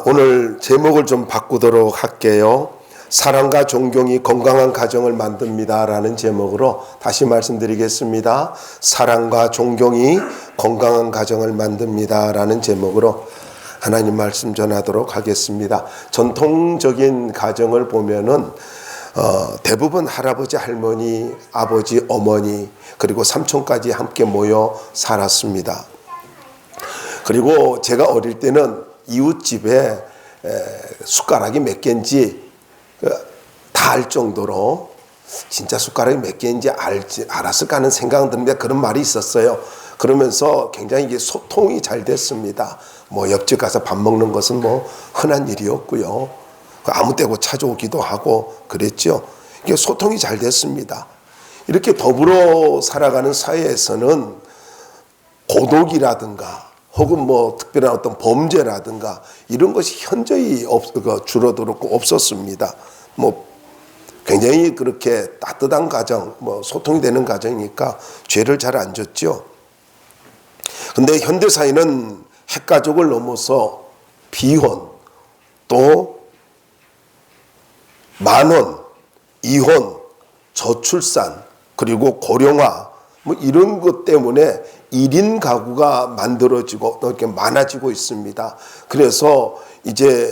오늘 제목을 좀 바꾸도록 할게요. 사랑과 존경이 건강한 가정을 만듭니다 라는 제목으로 다시 말씀드리겠습니다. 사랑과 존경이 건강한 가정을 만듭니다 라는 제목으로 하나님 말씀 전하도록 하겠습니다. 전통적인 가정을 보면은 대부분 할아버지, 할머니, 아버지, 어머니 그리고 삼촌까지 함께 모여 살았습니다. 그리고 제가 어릴 때는 이웃집에 숟가락이 몇 개인지 다 알 정도로 진짜 숟가락이 몇 개인지 알았을까 하는 생각은 드는데 그런 말이 있었어요. 그러면서 굉장히 이게 소통이 잘 됐습니다. 뭐 옆집 가서 밥 먹는 것은 뭐 흔한 일이었고요. 아무 때고 찾아오기도 하고 그랬죠. 이게 소통이 잘 됐습니다. 이렇게 더불어 살아가는 사회에서는 고독이라든가 혹은 뭐 특별한 어떤 범죄라든가 이런 것이 현저히 줄어들었고 없었습니다. 뭐 굉장히 그렇게 따뜻한 가정, 뭐 소통이 되는 가정이니까 죄를 잘 안 졌죠. 근데 현대 사회는 핵가족을 넘어서 비혼, 또 만원, 이혼, 저출산, 그리고 고령화 뭐 이런 것 때문에 1인 가구가 만들어지고 또 이렇게 많아지고 있습니다. 그래서 이제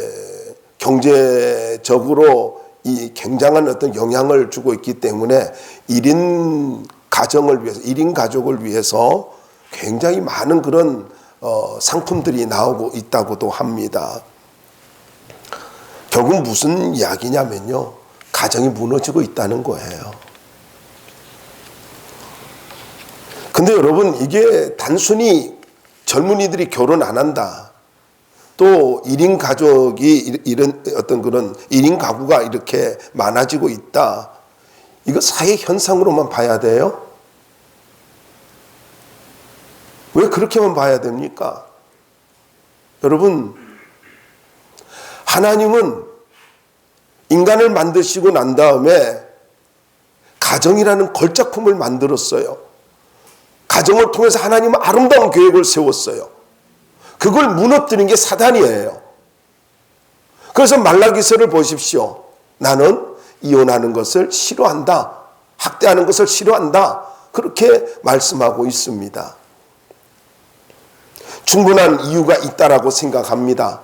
경제적으로 이 굉장한 어떤 영향을 주고 있기 때문에 1인 가정을 위해서, 1인 가족을 위해서 굉장히 많은 그런 상품들이 나오고 있다고도 합니다. 결국 무슨 이야기냐면요, 가정이 무너지고 있다는 거예요. 근데 여러분, 이게 단순히 젊은이들이 결혼 안 한다, 또 1인 가족이 이런 어떤 그런 1인 가구가 이렇게 많아지고 있다, 이거 사회 현상으로만 봐야 돼요? 왜 그렇게만 봐야 됩니까? 여러분, 하나님은 인간을 만드시고 난 다음에 가정이라는 걸작품을 만들었어요. 가정을 통해서 하나님은 아름다운 계획을 세웠어요. 그걸 무너뜨린 게 사단이에요. 그래서 말라기서를 보십시오. 나는 이혼하는 것을 싫어한다, 학대하는 것을 싫어한다, 그렇게 말씀하고 있습니다. 충분한 이유가 있다라고 생각합니다.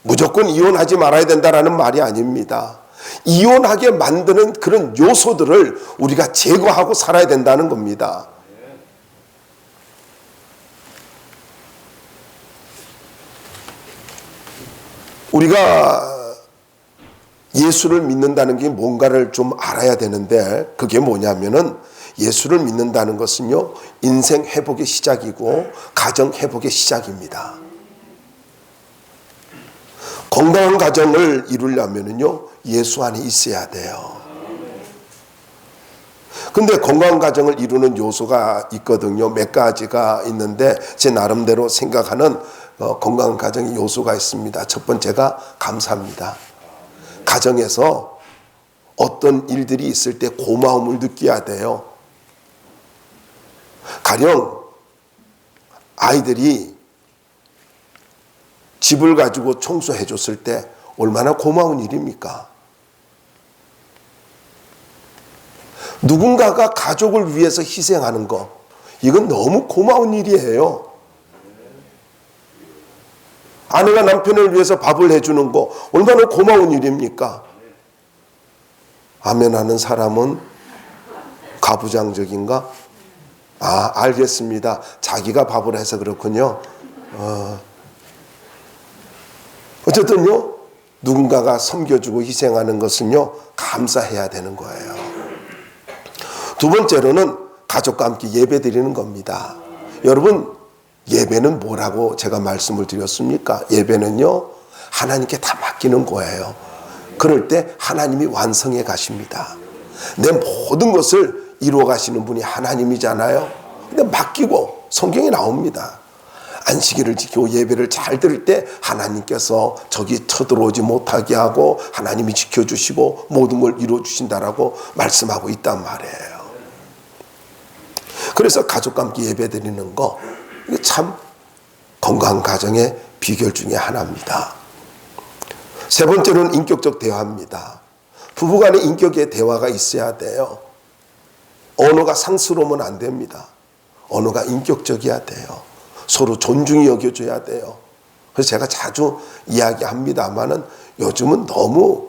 무조건 이혼하지 말아야 된다라는 말이 아닙니다. 이혼하게 만드는 그런 요소들을 우리가 제거하고 살아야 된다는 겁니다. 우리가 예수를 믿는다는 게 뭔가를 좀 알아야 되는데, 그게 뭐냐면은 예수를 믿는다는 것은요, 인생 회복의 시작이고 가정 회복의 시작입니다. 건강한 가정을 이루려면은요, 예수 안에 있어야 돼요. 근데 건강한 가정을 이루는 요소가 있거든요. 몇 가지가 있는데 제 나름대로 생각하는 건강한 가정의 요소가 있습니다. 첫 번째가 감사입니다. 가정에서 어떤 일들이 있을 때 고마움을 느껴야 돼요. 가령 아이들이 집을 가지고 청소해 줬을 때 얼마나 고마운 일입니까? 누군가가 가족을 위해서 희생하는 거, 이건 너무 고마운 일이에요. 아내가 남편을 위해서 밥을 해주는 거 얼마나 고마운 일입니까? 아멘 하는 사람은 가부장적인가? 아, 알겠습니다. 자기가 밥을 해서 그렇군요. 어쨌든요, 누군가가 섬겨주고 희생하는 것은요, 감사해야 되는 거예요. 두 번째로는 가족과 함께 예배 드리는 겁니다. 여러분, 예배는 뭐라고 제가 말씀을 드렸습니까? 예배는요, 하나님께 다 맡기는 거예요. 그럴 때 하나님이 완성해 가십니다. 내 모든 것을 이루어 가시는 분이 하나님이잖아요. 근데 맡기고, 성경에 나옵니다. 안식일을 지키고 예배를 잘 드릴 때 하나님께서 저기 쳐들어오지 못하게 하고 하나님이 지켜주시고 모든 걸 이루어주신다라고 말씀하고 있단 말이에요. 그래서 가족과 함께 예배 드리는 거, 이게 참 건강한 가정의 비결 중에 하나입니다. 세 번째로는 인격적 대화입니다. 부부간의 인격의 대화가 있어야 돼요. 언어가 상스러우면 안 됩니다. 언어가 인격적이어야 돼요. 서로 존중이 여겨져야 돼요. 그래서 제가 자주 이야기합니다만은 요즘은 너무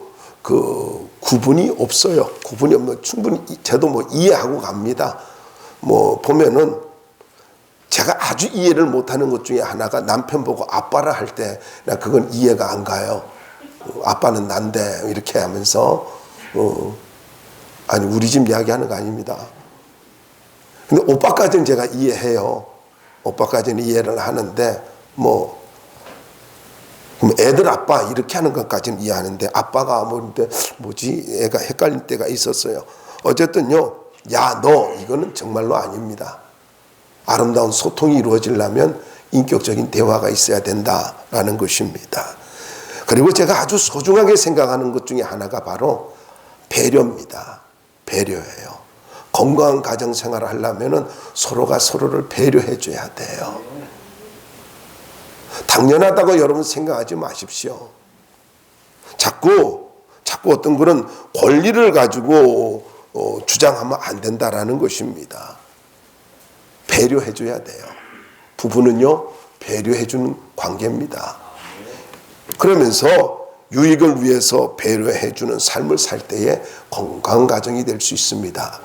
구분이 없어요. 구분이 없는 충분히 저도 이해하고 갑니다. 보면은 제가 아주 이해를 못하는 것 중에 하나가 남편 보고 아빠라 할 때 나 그건 이해가 안 가요. 아빠는 난데 이렇게 하면서 아니 우리 집 이야기하는 거 아닙니다. 근데 오빠까지는 제가 이해해요. 오빠까지는 이해를 하는데 그럼 애들 아빠 이렇게 하는 것까지는 이해하는데 아빠가 뭐지 애가 헷갈릴 때가 있었어요. 어쨌든요. 야, 너 이거는 정말로 아닙니다. 아름다운 소통이 이루어지려면 인격적인 대화가 있어야 된다라는 것입니다. 그리고 제가 아주 소중하게 생각하는 것 중에 하나가 바로 배려입니다. 배려예요. 건강한 가정 생활을 하려면 서로가 서로를 배려해 줘야 돼요. 당연하다고 여러분 생각하지 마십시오. 자꾸 어떤 그런 권리를 가지고 주장하면 안 된다라는 것입니다. 배려해 줘야 돼요. 부부는요, 배려해 주는 관계입니다. 그러면서 유익을 위해서 배려해 주는 삶을 살 때에 건강한 가정이 될 수 있습니다.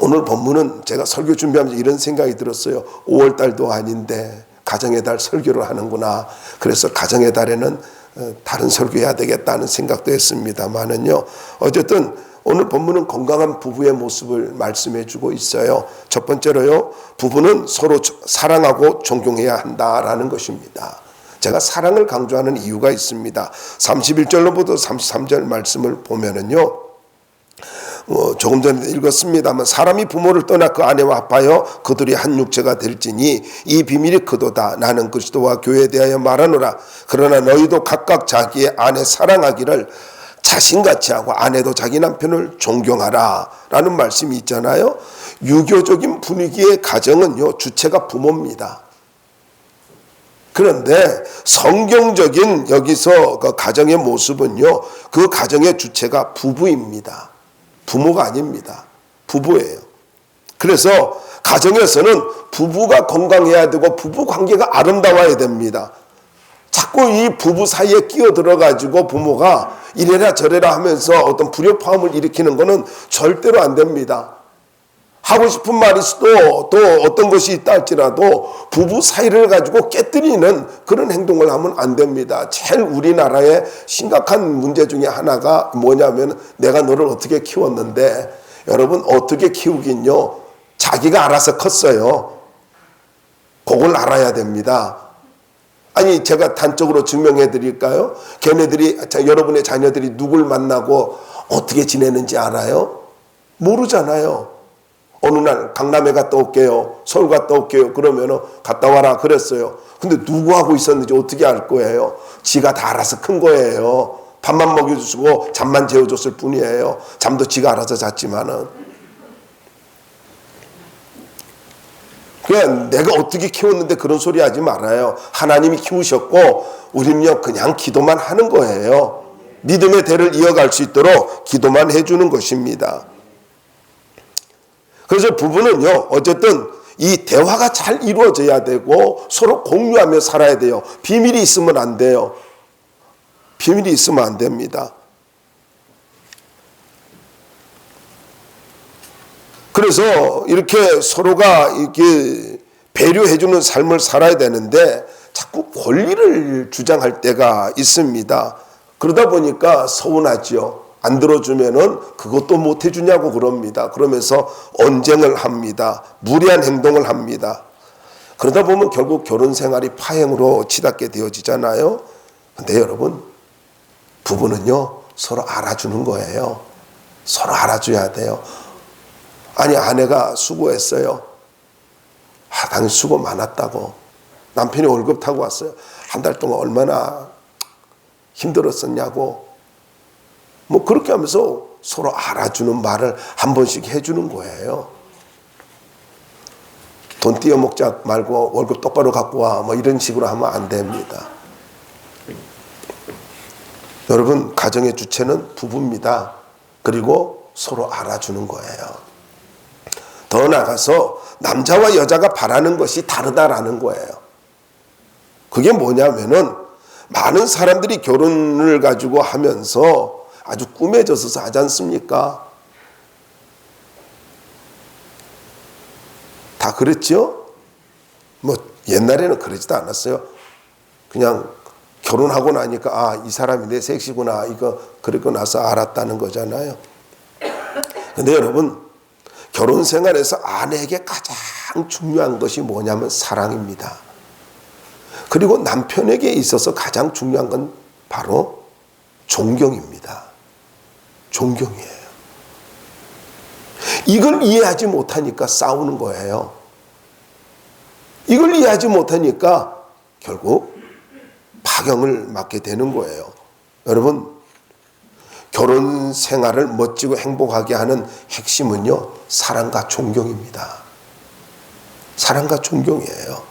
오늘 본문은 제가 설교 준비하면서 이런 생각이 들었어요. 5월달도 아닌데 가정의 달 설교를 하는구나. 그래서 가정의 달에는 다른 설교해야 되겠다는 생각도 했습니다만은요. 어쨌든 오늘 본문은 건강한 부부의 모습을 말씀해 주고 있어요. 첫 번째로요. 부부는 서로 사랑하고 존경해야 한다라는 것입니다. 제가 사랑을 강조하는 이유가 있습니다. 31절로부터 33절 말씀을 보면은요. 조금 전에 읽었습니다만 사람이 부모를 떠나 그 아내와 합하여 그들이 한 육체가 될지니 이 비밀이 크도다. 나는 그리스도와 교회에 대하여 말하노라. 그러나 너희도 각각 자기의 아내 사랑하기를 자신같이 하고 아내도 자기 남편을 존경하라 라는 말씀이 있잖아요. 유교적인 분위기의 가정은요, 주체가 부모입니다. 그런데 성경적인 여기서 그 가정의 모습은요, 그 가정의 주체가 부부입니다. 부모가 아닙니다. 부부예요. 그래서 가정에서는 부부가 건강해야 되고 부부 관계가 아름다워야 됩니다. 자꾸 이 부부 사이에 끼어들어 가지고 부모가 이래라 저래라 하면서 어떤 불협화음을 일으키는 것은 절대로 안 됩니다. 하고 싶은 말이 있어도 또 어떤 것이 있다 할지라도 부부 사이를 가지고 깨뜨리는 그런 행동을 하면 안 됩니다. 제일 우리나라의 심각한 문제 중에 하나가 뭐냐면 내가 너를 어떻게 키웠는데 여러분 어떻게 키우긴요. 자기가 알아서 컸어요. 그걸 알아야 됩니다. 아니 제가 단적으로 증명해 드릴까요? 걔네들이 여러분의 자녀들이 누굴 만나고 어떻게 지내는지 알아요? 모르잖아요. 어느 날 강남에 갔다 올게요. 서울 갔다 올게요. 그러면 갔다 와라 그랬어요. 근데 누구하고 있었는지 어떻게 알 거예요? 지가 다 알아서 큰 거예요. 밥만 먹여주고 잠만 재워줬을 뿐이에요. 잠도 지가 알아서 잤지만은. 그냥 내가 어떻게 키웠는데 그런 소리 하지 말아요. 하나님이 키우셨고 우리는요 그냥 기도만 하는 거예요. 믿음의 대를 이어갈 수 있도록 기도만 해주는 것입니다. 그래서 부부는요 어쨌든 이 대화가 잘 이루어져야 되고 서로 공유하며 살아야 돼요. 비밀이 있으면 안 돼요. 비밀이 있으면 안 됩니다. 그래서 이렇게 서로가 이렇게 배려해주는 삶을 살아야 되는데 자꾸 권리를 주장할 때가 있습니다. 그러다 보니까 서운하죠. 안 들어주면은 그것도 못 해주냐고 그럽니다. 그러면서 언쟁을 합니다. 무리한 행동을 합니다. 그러다 보면 결국 결혼 생활이 파행으로 치닫게 되어지잖아요. 근데 여러분, 부부는요, 서로 알아주는 거예요. 서로 알아줘야 돼요. 아니, 아내가 수고했어요. 당연히 수고 많았다고. 남편이 월급 타고 왔어요. 한 달 동안 얼마나 힘들었었냐고. 뭐 그렇게 하면서 서로 알아주는 말을 한 번씩 해주는 거예요. 돈 띄어먹자 말고 월급 똑바로 갖고 와. 뭐 이런 식으로 하면 안 됩니다. 여러분, 가정의 주체는 부부입니다. 그리고 서로 알아주는 거예요. 더 나아가서 남자와 여자가 바라는 것이 다르다라는 거예요. 그게 뭐냐면은 많은 사람들이 결혼을 가지고 하면서 아주 꾸며져서 하지 않습니까? 다 그랬죠? 뭐 옛날에는 그러지도 않았어요. 그냥 결혼하고 나니까 아, 이 사람이 내 색시구나 이거 그러고 나서 알았다는 거잖아요. 근데 여러분, 결혼 생활에서 아내에게 가장 중요한 것이 뭐냐면 사랑입니다. 그리고 남편에게 있어서 가장 중요한 건 바로 존경입니다. 존경이에요. 이걸 이해하지 못하니까 싸우는 거예요. 이걸 이해하지 못하니까 결국 파경을 맞게 되는 거예요. 여러분, 결혼 생활을 멋지고 행복하게 하는 핵심은요, 사랑과 존경입니다. 사랑과 존경이에요.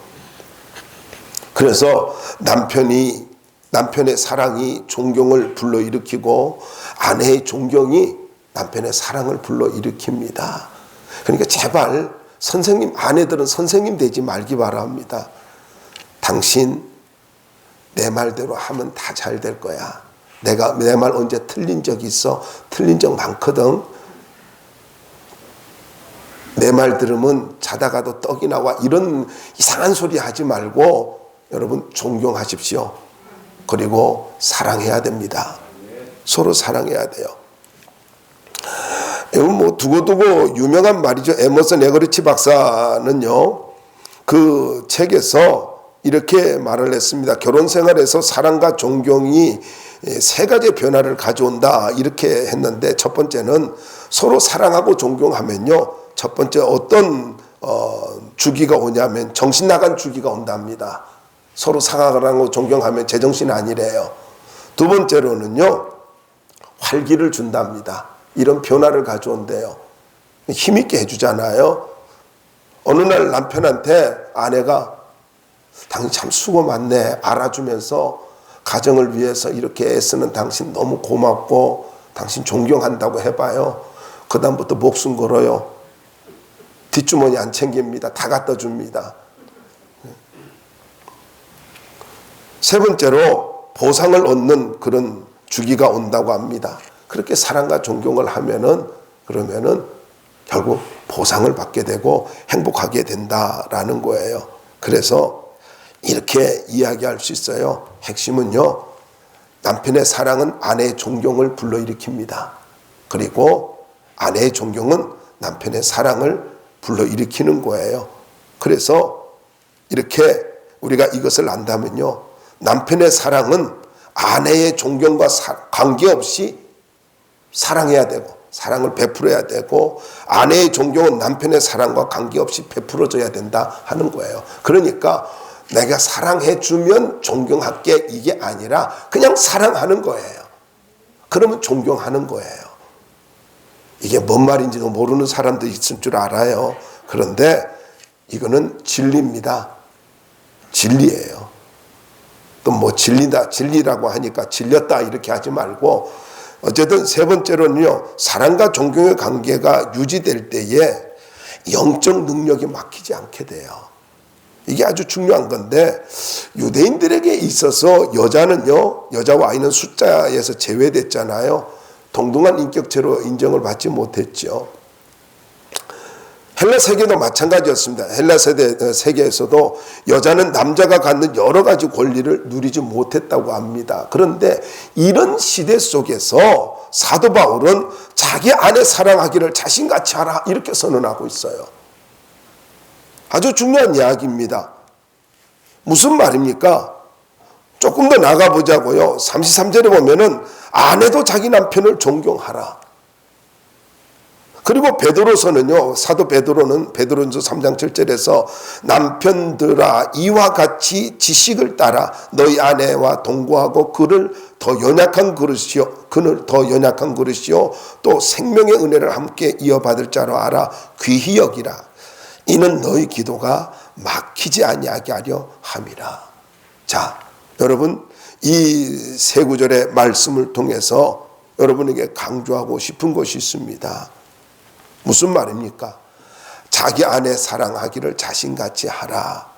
그래서 남편의 사랑이 존경을 불러일으키고 아내의 존경이 남편의 사랑을 불러일으킵니다. 그러니까 제발 선생님, 아내들은 선생님 되지 말기 바랍니다. 당신 내 말대로 하면 다 잘 될 거야. 내가 내 말 언제 틀린 적 있어? 틀린 적 많거든. 내 말 들으면 자다가도 떡이 나와. 이런 이상한 소리 하지 말고 여러분 존경하십시오. 그리고 사랑해야 됩니다. 서로 사랑해야 돼요. 뭐 두고두고 유명한 말이죠. 에머슨 에거리치 박사는요, 그 책에서 이렇게 말을 했습니다. 결혼 생활에서 사랑과 존경이 세 가지 변화를 가져온다 이렇게 했는데, 첫 번째는 서로 사랑하고 존경하면요, 첫 번째 어떤 주기가 오냐면 정신 나간 주기가 온답니다. 서로 사랑하고 존경하면 제정신 아니래요. 두 번째로는요, 활기를 준답니다. 이런 변화를 가져온대요. 힘있게 해주잖아요. 어느 날 남편한테 아내가 당신 참 수고 많네 알아주면서 가정을 위해서 이렇게 애쓰는 당신 너무 고맙고 당신 존경한다고 해봐요. 그 다음부터 목숨 걸어요. 뒷주머니 안 챙깁니다. 다 갖다 줍니다. 세 번째로 보상을 얻는 그런 주기가 온다고 합니다. 그렇게 사랑과 존경을 하면은 그러면은 결국 보상을 받게 되고 행복하게 된다라는 거예요. 그래서 이렇게 이야기할 수 있어요. 핵심은요, 남편의 사랑은 아내의 존경을 불러일으킵니다. 그리고 아내의 존경은 남편의 사랑을 불러일으키는 거예요. 그래서 이렇게 우리가 이것을 안다면요, 남편의 사랑은 아내의 존경과 관계없이 사랑해야 되고 사랑을 베풀어야 되고, 아내의 존경은 남편의 사랑과 관계없이 베풀어져야 된다 하는 거예요. 그러니까 내가 사랑해주면 존경할게 이게 아니라 그냥 사랑하는 거예요. 그러면 존경하는 거예요. 이게 뭔 말인지도 모르는 사람도 있을 줄 알아요. 그런데 이거는 진리입니다. 진리예요. 또 뭐 진리라고 하니까 질렸다 이렇게 하지 말고, 어쨌든 세 번째로는요, 사랑과 존경의 관계가 유지될 때에 영적 능력이 막히지 않게 돼요. 이게 아주 중요한 건데, 유대인들에게 있어서 여자와 아이는 숫자에서 제외됐잖아요. 동등한 인격체로 인정을 받지 못했죠. 헬라 세계도 마찬가지였습니다. 헬라 세계에서도 여자는 남자가 갖는 여러 가지 권리를 누리지 못했다고 합니다. 그런데 이런 시대 속에서 사도 바울은 자기 아내 사랑하기를 자신같이 하라 이렇게 선언하고 있어요. 아주 중요한 이야기입니다. 무슨 말입니까? 조금 더 나가보자고요. 33절에 보면은 아내도 자기 남편을 존경하라. 그리고 베드로서는요, 사도 베드로는 베드로전서 3장 7절에서 남편들아 이와 같이 지식을 따라 너희 아내와 동거하고 그를 더 연약한 그릇이요 또 생명의 은혜를 함께 이어받을 자로 알아 귀히 여기라. 이는 너희 기도가 막히지 아니하게 하려 함이라. 자, 여러분, 이 세 구절의 말씀을 통해서 여러분에게 강조하고 싶은 것이 있습니다. 무슨 말입니까? 자기 아내 사랑하기를 자신같이 하라.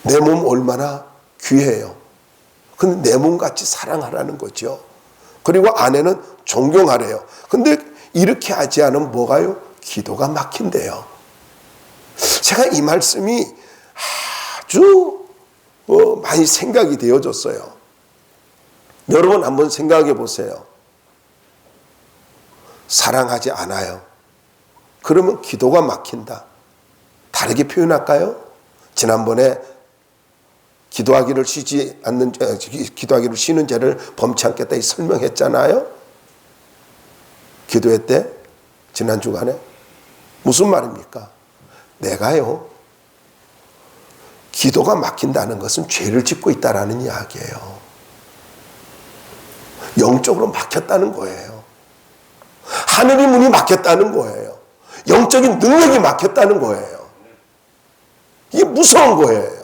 내 몸 얼마나 귀해요. 근데 내 몸같이 사랑하라는 거죠. 그리고 아내는 존경하래요. 근데 이렇게 하지 않으면 뭐가요? 기도가 막힌대요. 제가 이 말씀이 아주 많이 생각이 되어졌어요. 여러분 한번 생각해 보세요. 사랑하지 않아요. 그러면 기도가 막힌다. 다르게 표현할까요? 지난번에 기도하기를 쉬는 죄를 범치 않겠다 이 설명했잖아요. 기도회 때 지난 주간에 무슨 말입니까? 내가요 기도가 막힌다는 것은 죄를 짓고 있다라는 이야기예요. 영적으로 막혔다는 거예요. 하늘의 문이 막혔다는 거예요. 영적인 능력이 막혔다는 거예요. 이게 무서운 거예요.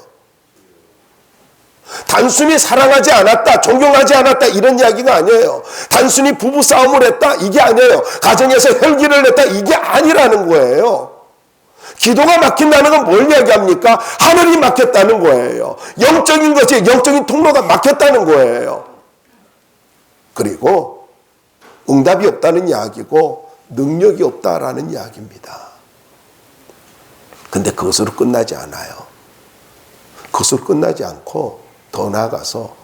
단순히 사랑하지 않았다, 존경하지 않았다 이런 이야기가 아니에요. 단순히 부부싸움을 했다 이게 아니에요. 가정에서 혈기를 냈다 이게 아니라는 거예요. 기도가 막힌다는 건 뭘 이야기합니까? 하늘이 막혔다는 거예요. 영적인 것이, 영적인 통로가 막혔다는 거예요. 그리고 응답이 없다는 이야기고 능력이 없다라는 이야기입니다. 근데 그것으로 끝나지 않아요. 그것으로 끝나지 않고 더 나아가서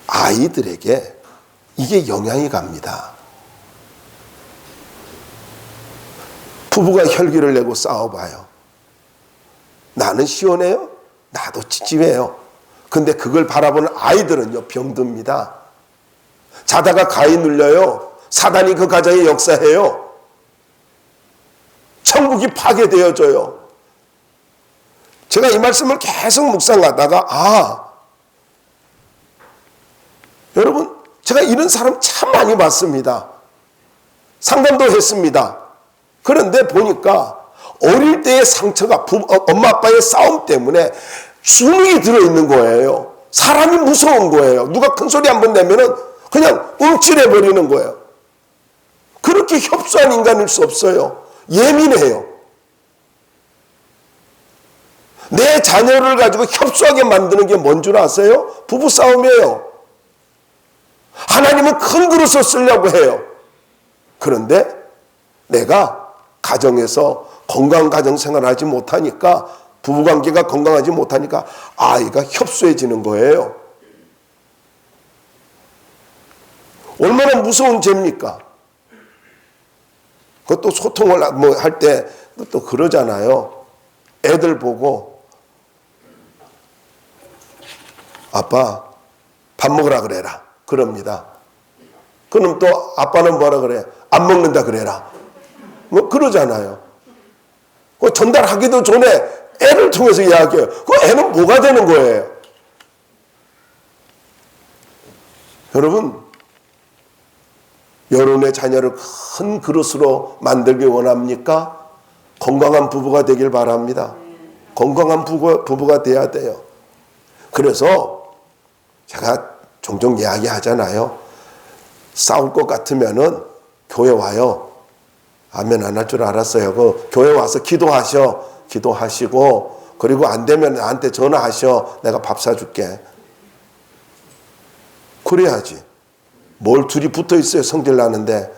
아이들에게 이게 영향이 갑니다. 부부가 혈기를 내고 싸워봐요. 나는 시원해요? 나도 찝찝해요. 근데 그걸 바라보는 아이들은요 병듭니다. 자다가 가위 눌려요. 사단이 그 가정에 역사해요. 천국이 파괴되어져요. 제가 이 말씀을 계속 묵상하다가 여러분 제가 이런 사람 참 많이 봤습니다. 상담도 했습니다. 그런데 보니까 어릴 때의 상처가 엄마 아빠의 싸움 때문에 주눅이 들어있는 거예요. 사람이 무서운 거예요. 누가 큰 소리 한번 내면은 그냥 움찔해버리는 거예요. 그렇게 협소한 인간일 수 없어요. 예민해요. 내 자녀를 가지고 협소하게 만드는 게 뭔 줄 아세요? 부부싸움이에요. 하나님은 큰 그릇을 쓰려고 해요. 그런데 내가 가정에서 건강한 가정생활을 하지 못하니까, 부부관계가 건강하지 못하니까 아이가 협소해지는 거예요. 얼마나 무서운 죄입니까? 그것도 소통을 할 때 또 그러잖아요. 애들 보고 아빠 밥 먹으라 그래라 그럽니다. 그럼 또 아빠는 뭐라 그래? 안 먹는다 그래라. 뭐 그러잖아요. 전달하기도 전에 애를 통해서 이야기해요. 그 애는 뭐가 되는 거예요? 여러분, 여러분의 자녀를 큰 그릇으로 만들기 원합니까? 건강한 부부가 되길 바랍니다. 건강한 부부가 돼야 돼요. 그래서 제가 종종 이야기하잖아요. 싸울 것 같으면은 교회 와요. 아멘 안 할 줄 알았어요. 교회 와서 기도하시고 그리고 안 되면 나한테 전화하셔. 내가 밥 사줄게. 그래야지. 뭘 둘이 붙어 있어요. 성질 나는데.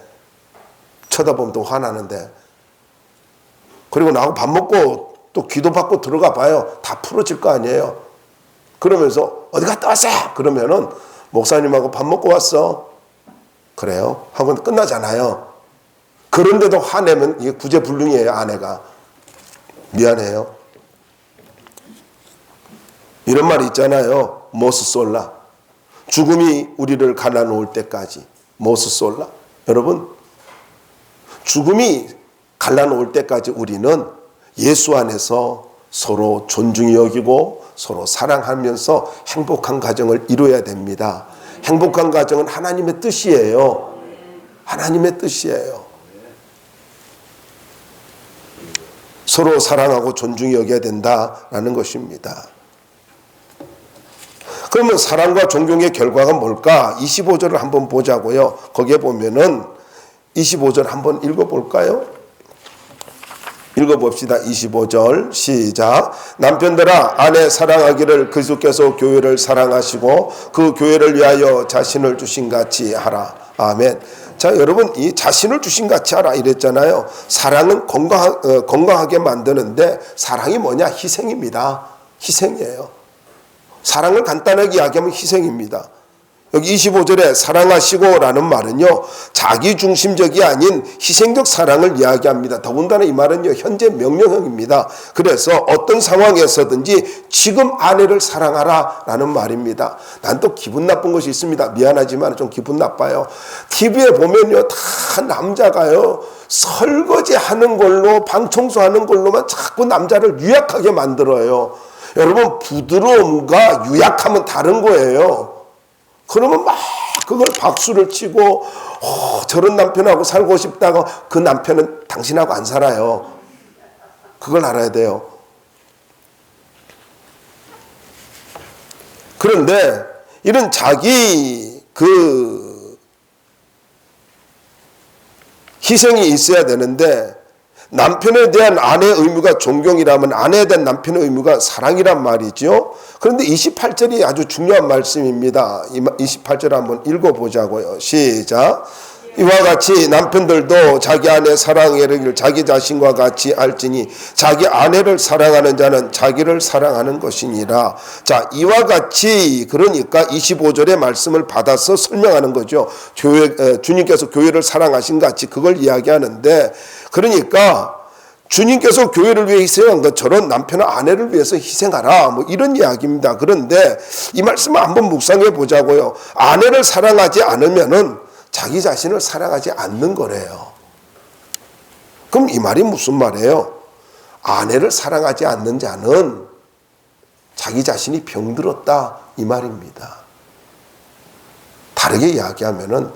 쳐다보면 또 화나는데. 그리고 나하고 밥 먹고 또 기도받고 들어가 봐요. 다 풀어질 거 아니에요. 그러면서 어디 갔다 왔어? 그러면은 목사님하고 밥 먹고 왔어. 그래요? 하고 끝나잖아요. 그런데도 화내면 이게 구제불능이에요. 아내가. 미안해요. 이런 말이 있잖아요. 모스솔라. 죽음이 우리를 갈라놓을 때까지. 모스솔라. 여러분, 죽음이 갈라놓을 때까지 우리는 예수 안에서 서로 존중히 여기고 서로 사랑하면서 행복한 가정을 이루어야 됩니다. 행복한 가정은 하나님의 뜻이에요. 하나님의 뜻이에요. 서로 사랑하고 존중히 여겨야 된다라는 것입니다. 그러면 사랑과 존경의 결과가 뭘까? 25절을 한번 보자고요. 거기에 보면은 25절 한번 읽어볼까요? 읽어봅시다. 25절 시작. 남편들아 아내 사랑하기를 그리스도께서 교회를 사랑하시고 그 교회를 위하여 자신을 주신 같이 하라. 아멘. 자, 여러분, 이 자신을 주신 같이 하라 이랬잖아요. 사랑은 건강하게 만드는데 사랑이 뭐냐? 희생입니다. 희생이에요. 사랑을 간단하게 이야기하면 희생입니다. 여기 25절에 사랑하시고 라는 말은요, 자기중심적이 아닌 희생적 사랑을 이야기합니다. 더군다나 이 말은요, 현재 명령형입니다. 그래서 어떤 상황에서든지 지금 아내를 사랑하라 라는 말입니다. 난 또 기분 나쁜 것이 있습니다. 미안하지만 좀 기분 나빠요. TV에 보면요, 다 남자가요, 설거지 하는 걸로, 방 청소하는 걸로만 자꾸 남자를 유약하게 만들어요. 여러분, 부드러움과 유약함은 다른 거예요. 그러면 막 그걸 박수를 치고 저런 남편하고 살고 싶다고, 그 남편은 당신하고 안 살아요. 그걸 알아야 돼요. 그런데 이런 자기 희생이 있어야 되는데, 남편에 대한 아내의 의무가 존경이라면 아내에 대한 남편의 의무가 사랑이란 말이죠. 그런데 28절이 아주 중요한 말씀입니다. 28절 한번 읽어보자고요. 시작. 이와 같이 남편들도 자기 아내 사랑하기를 자기 자신과 같이 알지니 자기 아내를 사랑하는 자는 자기를 사랑하는 것이니라. 자, 이와 같이, 그러니까 25절의 말씀을 받아서 설명하는 거죠. 주님께서 교회를 사랑하신 같이 그걸 이야기하는데, 그러니까 주님께서 교회를 위해 희생한 것처럼 남편은 아내를 위해서 희생하라, 뭐 이런 이야기입니다. 그런데 이 말씀을 한번 묵상해 보자고요. 아내를 사랑하지 않으면은 자기 자신을 사랑하지 않는 거래요. 그럼 이 말이 무슨 말이에요? 아내를 사랑하지 않는 자는 자기 자신이 병들었다, 이 말입니다. 다르게 이야기하면은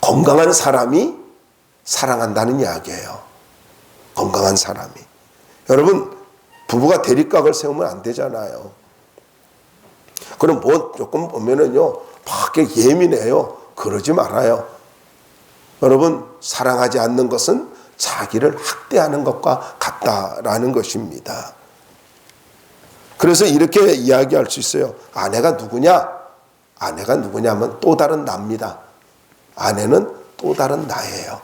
건강한 사람이 사랑한다는 이야기예요. 건강한 사람이. 여러분, 부부가 대립각을 세우면 안 되잖아요. 그럼 뭐 조금 보면은요, 막 예민해요. 그러지 말아요. 여러분, 사랑하지 않는 것은 자기를 학대하는 것과 같다라는 것입니다. 그래서 이렇게 이야기할 수 있어요. 아내가 누구냐? 아내가 누구냐면 또 다른 나입니다. 아내는 또 다른 나예요.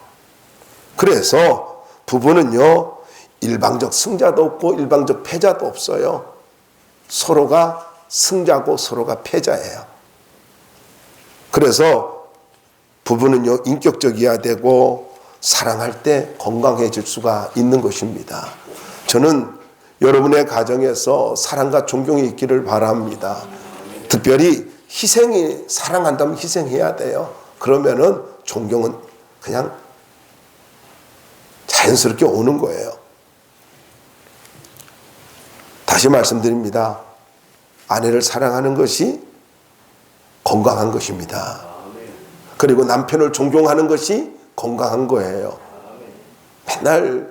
그래서 부부는요, 일방적 승자도 없고 일방적 패자도 없어요. 서로가 승자고 서로가 패자예요. 그래서 부부는요, 인격적이어야 되고 사랑할 때 건강해질 수가 있는 것입니다. 저는 여러분의 가정에서 사랑과 존경이 있기를 바랍니다. 특별히 희생이, 사랑한다면 희생해야 돼요. 그러면은 존경은 그냥 자연스럽게 오는 거예요. 다시 말씀드립니다. 아내를 사랑하는 것이 건강한 것입니다. 그리고 남편을 존경하는 것이 건강한 거예요. 맨날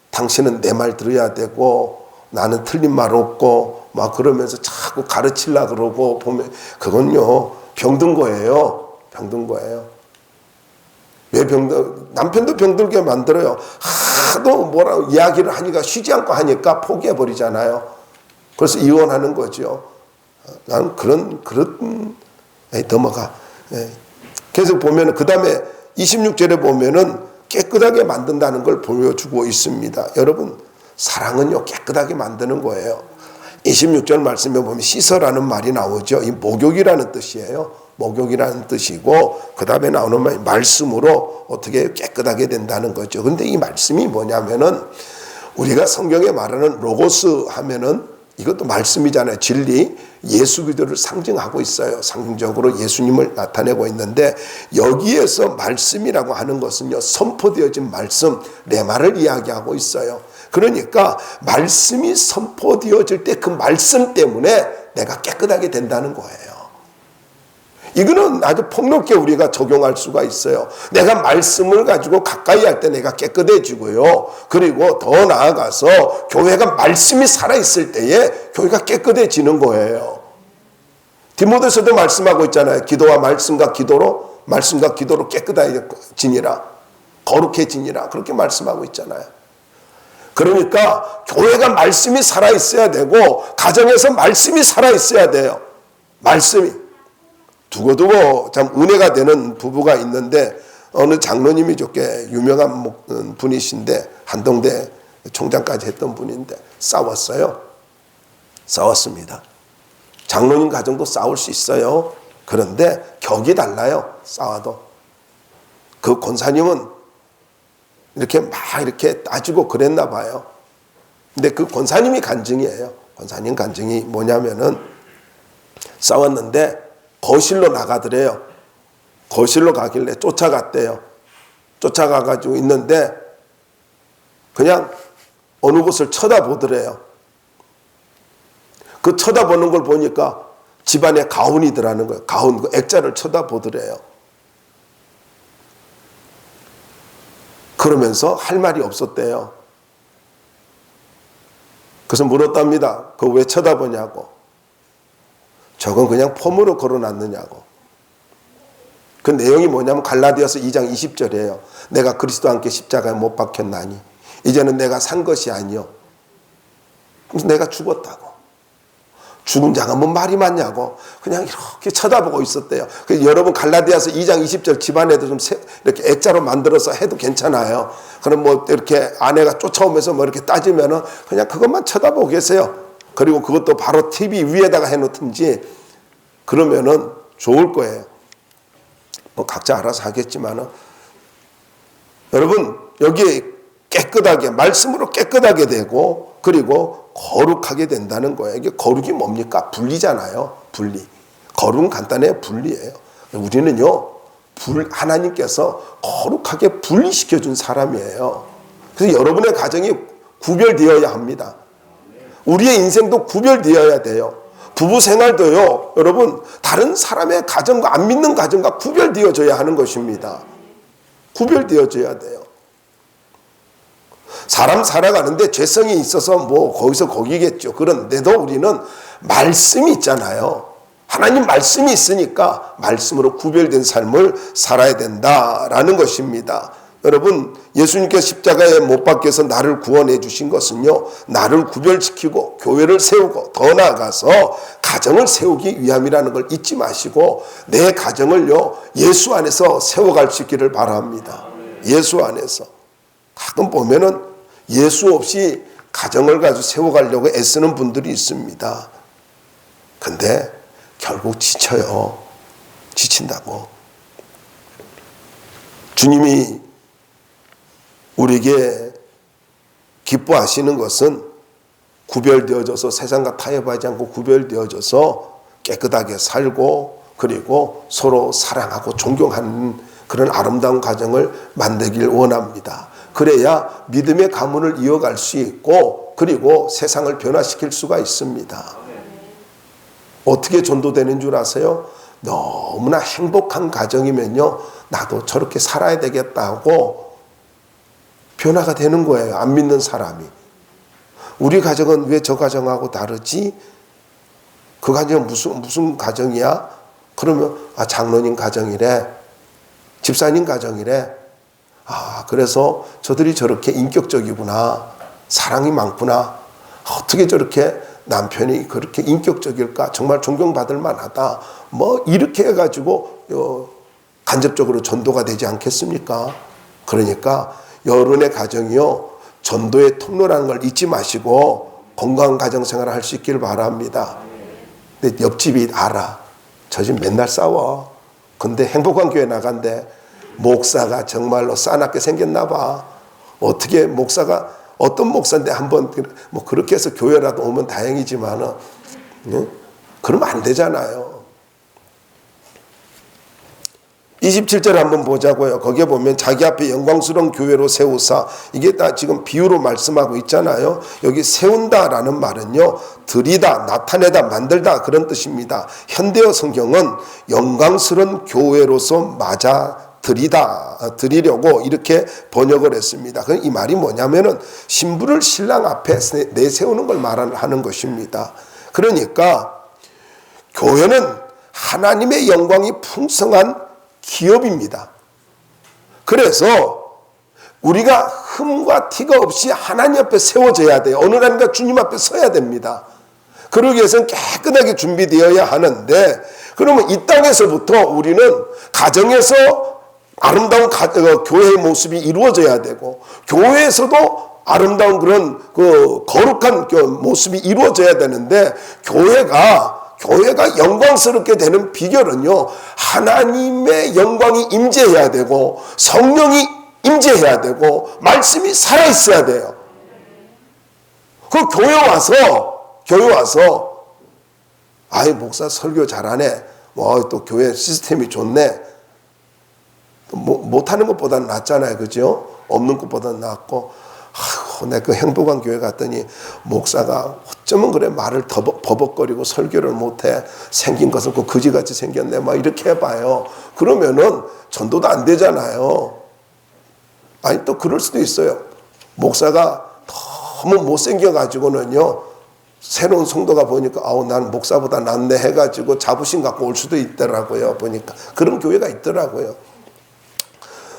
당신은 내 말 들어야 되고 나는 틀린 말 없고 막 그러면서 자꾸 가르치려고 그러고 보면 그건요, 병든 거예요. 병든 거예요. 왜 남편도 병들게 만들어요. 하도 뭐라고 이야기를 하니까, 쉬지 않고 하니까 포기해버리잖아요. 그래서 이혼하는 거죠. 난 넘어가. 계속 보면은, 그 다음에 26절에 보면은 깨끗하게 만든다는 걸 보여주고 있습니다. 여러분, 사랑은요, 깨끗하게 만드는 거예요. 26절 말씀에 보면 씻어라는 말이 나오죠. 이 목욕이라는 뜻이에요. 목욕이라는 뜻이고, 그 다음에 나오는 말이 말씀으로 어떻게 깨끗하게 된다는 거죠. 근데 이 말씀이 뭐냐면은, 우리가 성경에 말하는 로고스 하면은 이것도 말씀이잖아요. 진리, 예수 그리스도를 상징하고 있어요. 상징적으로 예수님을 나타내고 있는데, 여기에서 말씀이라고 하는 것은요, 선포되어진 말씀, 레마를 이야기하고 있어요. 그러니까 말씀이 선포되어질 때 그 말씀 때문에 내가 깨끗하게 된다는 거예요. 이거는 아주 폭넓게 우리가 적용할 수가 있어요. 내가 말씀을 가지고 가까이 할 때 내가 깨끗해지고요. 그리고 더 나아가서 교회가 말씀이 살아있을 때에 교회가 깨끗해지는 거예요. 디모데서도 말씀하고 있잖아요. 기도와 말씀과 기도로 깨끗해지니라, 거룩해지니라, 그렇게 말씀하고 있잖아요. 그러니까 교회가 말씀이 살아있어야 되고 가정에서 말씀이 살아있어야 돼요. 말씀이. 두고두고 참 은혜가 되는 부부가 있는데, 어느 장로님이 좋게 유명한 분이신데, 한동대 총장까지 했던 분인데 싸웠어요. 싸웠습니다. 장로님 가정도 싸울 수 있어요. 그런데 격이 달라요. 싸워도. 그 권사님은 이렇게 따지고 그랬나 봐요. 근데 그 권사님이 간증이에요. 권사님 간증이 뭐냐면은, 싸웠는데 거실로 나가더래요. 거실로 가길래 쫓아갔대요. 쫓아가가지고 있는데 그냥 어느 곳을 쳐다보더래요. 그 쳐다보는 걸 보니까 집안에 가훈이더라는 거예요. 가훈, 그 액자를 쳐다보더래요. 그러면서 할 말이 없었대요. 그래서 물었답니다. 그거 왜 쳐다보냐고. 저건 그냥 폼으로 걸어놨느냐고. 그 내용이 뭐냐면 갈라디아서 2장 20절이에요. 내가 그리스도와 함께 십자가에 못 박혔나니 이제는 내가 산 것이 아니요. 그래서 내가 죽었다고. 죽은 자가 뭐 말이 많냐고. 그냥 이렇게 쳐다보고 있었대요. 그래서 여러분 갈라디아서 2장 20절 집안에도 좀 이렇게 액자로 만들어서 해도 괜찮아요. 그럼 뭐 이렇게 아내가 쫓아오면서 뭐 이렇게 따지면은 그냥 그것만 쳐다보고 계세요. 그리고 그것도 바로 TV 위에다가 해놓든지 그러면은 좋을 거예요. 뭐 각자 알아서 하겠지만은, 여러분 여기에 깨끗하게 말씀으로 깨끗하게 되고 그리고 거룩하게 된다는 거예요. 이게 거룩이 뭡니까? 분리잖아요. 분리. 거룩은 간단해요. 분리예요. 우리는요, 하나님께서 거룩하게 분리시켜준 사람이에요. 그래서 여러분의 가정이 구별되어야 합니다. 우리의 인생도 구별되어야 돼요. 부부 생활도요, 여러분 다른 사람의 가정과 안 믿는 가정과 구별되어져야 하는 것입니다. 구별되어져야 돼요. 사람 살아가는데 죄성이 있어서 뭐 거기서 거기겠죠. 그런데도 우리는 말씀이 있잖아요. 하나님 말씀이 있으니까 말씀으로 구별된 삶을 살아야 된다라는 것입니다. 여러분, 예수님께서 십자가에 못 박혀서 나를 구원해 주신 것은요, 나를 구별시키고 교회를 세우고 더 나아가서 가정을 세우기 위함이라는 걸 잊지 마시고 내 가정을요, 예수 안에서 세워갈 수 있기를 바랍니다. 예수 안에서. 가끔 보면은 예수 없이 가정을 가지고 세워가려고 애쓰는 분들이 있습니다. 근데 결국 지쳐요. 지친다고. 주님이 우리에게 기뻐하시는 것은 구별되어져서 세상과 타협하지 않고 구별되어져서 깨끗하게 살고 그리고 서로 사랑하고 존경하는 그런 아름다운 가정을 만들길 원합니다. 그래야 믿음의 가문을 이어갈 수 있고 그리고 세상을 변화시킬 수가 있습니다. 어떻게 전도되는 줄 아세요? 너무나 행복한 가정이면요, 나도 저렇게 살아야 되겠다고 변화가 되는 거예요. 안 믿는 사람이. 우리 가정은 왜 저 가정하고 다르지? 그 가정은 무슨 가정이야? 그러면 장로님 가정이래. 집사님 가정이래. 그래서 저들이 저렇게 인격적이구나. 사랑이 많구나. 어떻게 저렇게 남편이 그렇게 인격적일까? 정말 존경받을 만하다. 뭐 이렇게 해가지고 간접적으로 전도가 되지 않겠습니까? 그러니까 여러분의 가정이요, 전도의 통로라는 걸 잊지 마시고 건강한 가정생활을 할 수 있기를 바랍니다. 근데 옆집이 알아. 저 집 맨날 싸워. 근데 행복한 교회 나간대. 목사가 정말로 싸납게 생겼나 봐. 어떻게 목사가 어떤 목사인데 한번 뭐 그렇게 해서 교회라도 오면 다행이지만은, 그러면 안 되잖아요. 27절 한번 보자고요. 거기에 보면 자기 앞에 영광스러운 교회로 세우사, 이게 다 지금 비유로 말씀하고 있잖아요. 여기 세운다라는 말은요, 들이다, 나타내다, 만들다 그런 뜻입니다. 현대어 성경은 영광스러운 교회로서 드리려고 이렇게 번역을 했습니다. 이 말이 뭐냐면은 신부를 신랑 앞에 내세우는 걸 말하는 것입니다. 그러니까 교회는 하나님의 영광이 풍성한 기업입니다. 그래서 우리가 흠과 티가 없이 하나님 앞에 세워져야 돼요. 어느 날인가 주님 앞에 서야 됩니다. 그러기 위해서는 깨끗하게 준비되어야 하는데, 그러면 이 땅에서부터 우리는 가정에서 아름다운 교회의 모습이 이루어져야 되고, 교회에서도 아름다운 그런 거룩한 모습이 이루어져야 되는데, 교회가 영광스럽게 되는 비결은요, 하나님의 영광이 임재해야 되고, 성령이 임재해야 되고, 말씀이 살아있어야 돼요. 그 교회 와서 아이 목사 설교 잘하네, 또 교회 시스템이 좋네, 못하는 것보다는 낫잖아요, 그죠? 없는 것보다는 낫고, 내가 그 행복한 교회 갔더니 목사가 어쩌면 그래 말을 버벅거리고 설교를 못해, 생긴 것은 그 거지같이 생겼네, 막 이렇게 해봐요. 그러면은 전도도 안 되잖아요. 아니 또 그럴 수도 있어요. 목사가 너무 못생겨가지고는요, 새로운 성도가 보니까 나는 목사보다 낫네 해가지고 자부심 갖고 올 수도 있더라고요. 보니까 그런 교회가 있더라고요.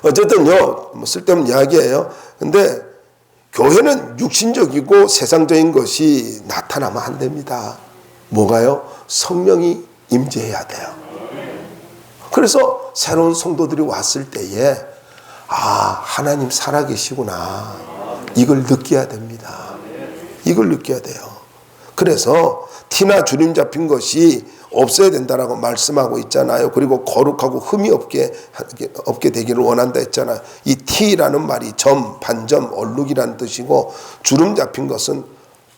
어쨌든요, 쓸데없는 이야기예요. 근데 교회는 육신적이고 세상적인 것이 나타나면 안 됩니다. 뭐가요? 성령이 임재해야 돼요. 그래서 새로운 성도들이 왔을 때에 하나님 살아계시구나, 이걸 느껴야 됩니다. 이걸 느껴야 돼요. 그래서 티나 주름 잡힌 것이 없어야 된다라고 말씀하고 있잖아요. 그리고 거룩하고 흠이 없게 되기를 원한다 했잖아요. 이 티라는 말이 점, 반점, 얼룩이란 뜻이고, 주름 잡힌 것은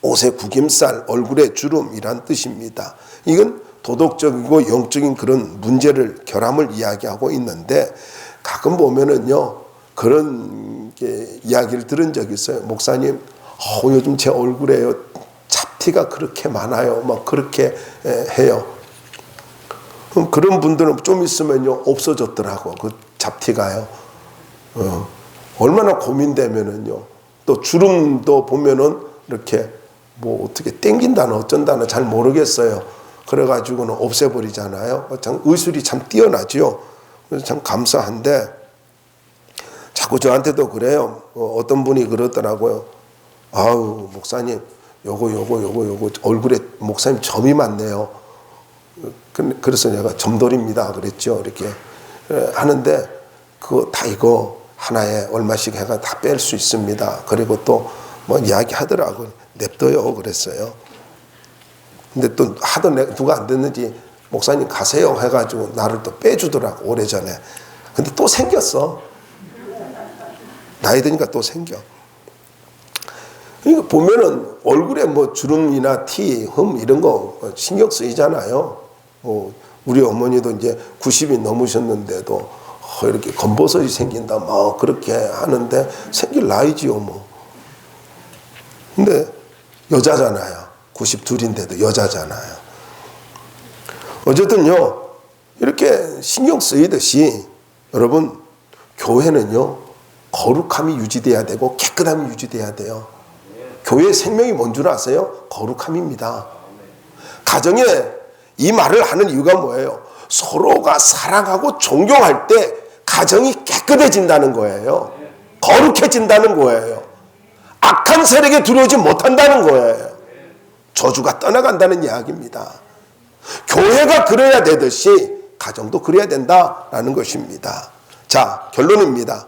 옷의 구김살, 얼굴의 주름이란 뜻입니다. 이건 도덕적이고 영적인 그런 문제를, 결함을 이야기하고 있는데, 가끔 보면은요, 그런 이야기를 들은 적이 있어요. 목사님, 요즘 제 얼굴에요, 잡티가 그렇게 많아요, 막 그렇게 해요. 그럼 그런 분들은 좀 있으면요, 없어졌더라고, 그 잡티가요. 얼마나 고민되면은요, 또 주름도 보면은 이렇게 어떻게 땡긴다는 어쩐다는 잘 모르겠어요. 그래가지고는 없애버리잖아요. 참 의술이 참 뛰어나죠. 그래서 참 감사한데, 자꾸 저한테도 그래요. 어떤 분이 그러더라고요. 목사님, 요거 얼굴에 목사님 점이 많네요. 그래서 내가 점돌입니다 그랬죠. 이렇게 하는데, 그거 다 이거 하나에 얼마씩 해가 다 뺄 수 있습니다. 그리고 또 이야기 하더라고요. 냅둬요 그랬어요. 근데 또 하던 누가 안 됐는지 목사님 가세요 해가지고 나를 또 빼주더라고, 오래전에. 근데 또 생겼어. 나이 드니까 또 생겨. 그러니까 보면은 얼굴에 주름이나 티, 흠 이런 거 신경 쓰이잖아요. 우리 어머니도 이제 90이 넘으셨는데도 이렇게 검버섯이 생긴다 그렇게 하는데, 생길 나이지요 근데 여자잖아요. 92인데도 여자잖아요. 어쨌든요, 이렇게 신경 쓰이듯이 여러분, 교회는요, 거룩함이 유지돼야 되고 깨끗함이 유지돼야 돼요. 교회의 생명이 뭔 줄 아세요? 거룩함입니다. 가정에 이 말을 하는 이유가 뭐예요? 서로가 사랑하고 존경할 때 가정이 깨끗해진다는 거예요. 거룩해진다는 거예요. 악한 세력에 들어오지 못한다는 거예요. 저주가 떠나간다는 이야기입니다. 교회가 그래야 되듯이 가정도 그래야 된다라는 것입니다. 자, 결론입니다.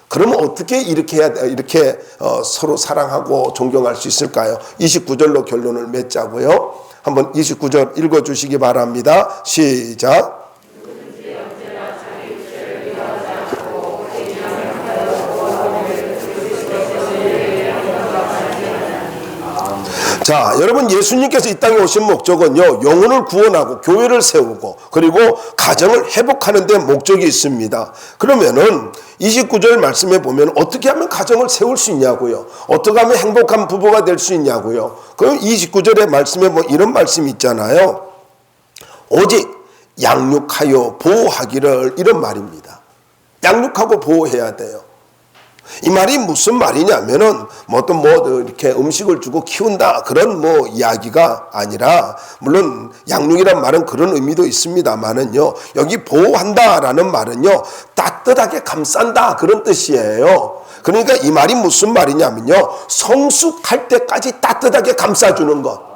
그러면 어떻게 이렇게 서로 사랑하고 존경할 수 있을까요? 29절로 결론을 맺자고요. 한번 29절 읽어주시기 바랍니다. 시작. 자, 여러분, 예수님께서 이 땅에 오신 목적은요, 영혼을 구원하고 교회를 세우고 그리고 가정을 회복하는 데 목적이 있습니다. 그러면은 29절 말씀에 보면 어떻게 하면 가정을 세울 수 있냐고요. 어떻게 하면 행복한 부부가 될 수 있냐고요. 그럼 29절의 말씀에 이런 말씀이 있잖아요. 오직 양육하여 보호하기를, 이런 말입니다. 양육하고 보호해야 돼요. 이 말이 무슨 말이냐면은 어떤 이렇게 음식을 주고 키운다 그런 이야기가 아니라, 물론 양육이란 말은 그런 의미도 있습니다만은요, 여기 보호한다라는 말은요, 따뜻하게 감싼다 그런 뜻이에요. 그러니까 이 말이 무슨 말이냐면요, 성숙할 때까지 따뜻하게 감싸주는 것.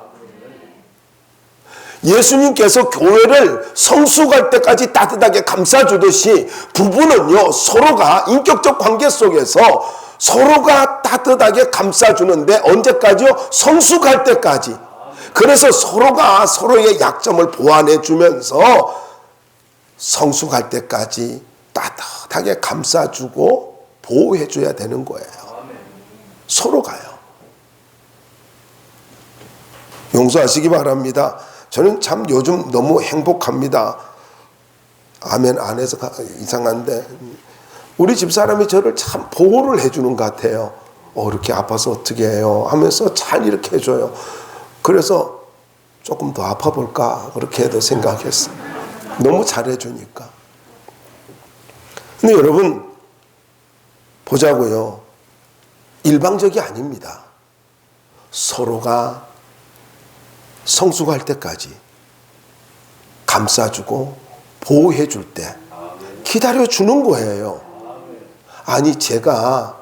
예수님께서 교회를 성숙할 때까지 따뜻하게 감싸주듯이 부부는요, 서로가 인격적 관계 속에서 서로가 따뜻하게 감싸주는데 언제까지요? 성숙할 때까지. 그래서 서로가 서로의 약점을 보완해 주면서 성숙할 때까지 따뜻하게 감싸주고 보호해 줘야 되는 거예요. 서로가요. 용서하시기 바랍니다. 저는 참 요즘 너무 행복합니다. 아멘 안 해서 이상한데, 우리 집사람이 저를 참 보호를 해주는 것 같아요. 이렇게 아파서 어떻게 해요 하면서 잘 이렇게 해줘요. 그래서 조금 더 아파볼까 그렇게 해도 생각했어요. 너무 잘해주니까. 근데 여러분 보자고요, 일방적이 아닙니다. 서로가 성숙할 때까지 감싸주고 보호해줄 때 기다려주는 거예요. 아니 제가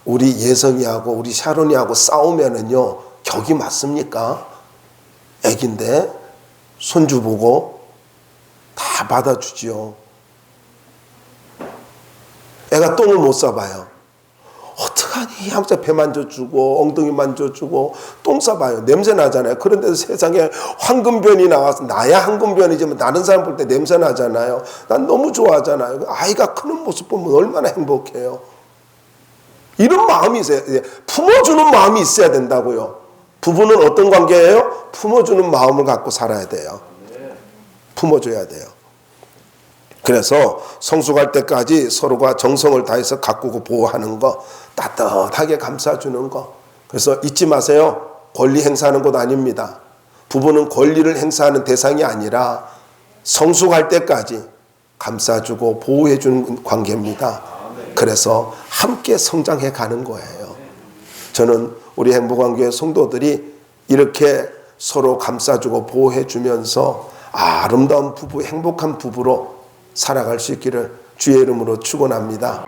우리 예성이하고 우리 샤론이하고 싸우면은요, 격이 맞습니까? 애긴데 손주 보고 다 받아주지요. 애가 똥을 못 싸봐요. 어떡하니? 항상 배 만져주고 엉덩이 만져주고 똥 싸봐요. 냄새 나잖아요. 그런데 세상에 황금변이 나와서, 나야 황금변이지만 다른 사람 볼 때 냄새 나잖아요. 난 너무 좋아하잖아요. 아이가 크는 모습 보면 얼마나 행복해요. 이런 마음이 있어야 돼요. 품어주는 마음이 있어야 된다고요. 부부는 어떤 관계예요? 품어주는 마음을 갖고 살아야 돼요. 품어줘야 돼요. 그래서 성숙할 때까지 서로가 정성을 다해서 가꾸고 보호하는 거, 따뜻하게 감싸주는 거. 그래서 잊지 마세요. 권리 행사하는 것 아닙니다. 부부는 권리를 행사하는 대상이 아니라 성숙할 때까지 감싸주고 보호해주는 관계입니다. 그래서 함께 성장해 가는 거예요. 저는 우리 행복한교회 성도들이 이렇게 서로 감싸주고 보호해주면서 아름다운 부부, 행복한 부부로 살아갈 수 있기를 주의 이름으로 축원합니다.